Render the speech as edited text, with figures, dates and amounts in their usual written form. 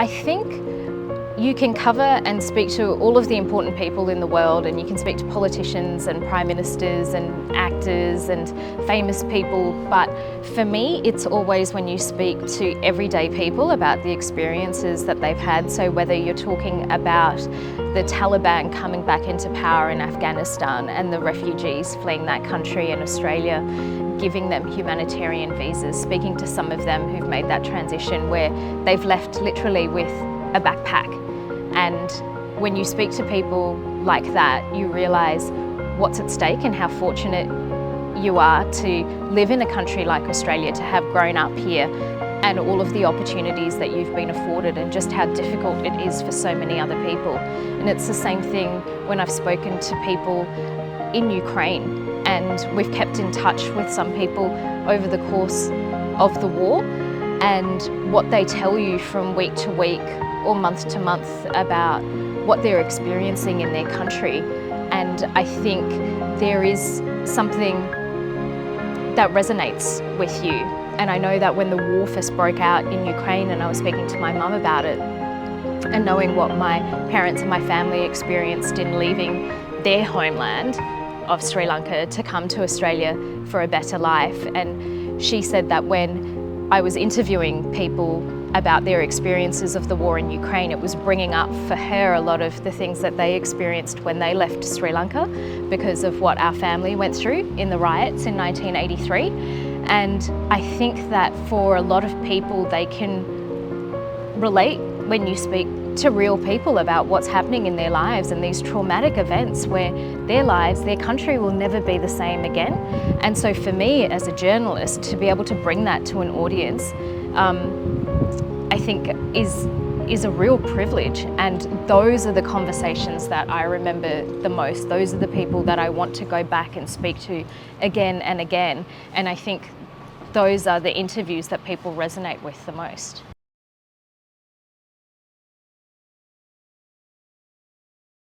I think you can cover and speak to all of the important people in the world, and you can speak to politicians and prime ministers and actors and famous people, but for me it's always when you speak to everyday people about the experiences that they've had. So whether you're talking about the Taliban coming back into power in Afghanistan and the refugees fleeing that country in Australia, giving them humanitarian visas, speaking to some of them who've made that transition where they've left literally with a backpack. And when you speak to people like that, you realise what's at stake and how fortunate you are to live in a country like Australia, to have grown up here, and all of the opportunities that you've been afforded, and just how difficult it is for so many other people. And it's the same thing when I've spoken to people in Ukraine, and we've kept in touch with some people over the course of the war, and what they tell you from week to week or month to month about what they're experiencing in their country. And I think there is something that resonates with you. And I know that when the war first broke out in Ukraine, and I was speaking to my mum about it, and knowing what my parents and my family experienced in leaving their homeland of Sri Lanka to come to Australia for a better life. And she said that when I was interviewing people about their experiences of the war in Ukraine, it was bringing up for her a lot of the things that they experienced when they left Sri Lanka because of what our family went through in the riots in 1983. And I think that for a lot of people, they can relate when you speak to real people about what's happening in their lives and these traumatic events where their lives, their country will never be the same again. And so for me as a journalist, to be able to bring that to an audience, I think is a real privilege. And those are the conversations that I remember the most. Those are the people that I want to go back and speak to again and again. And I think those are the interviews that people resonate with the most.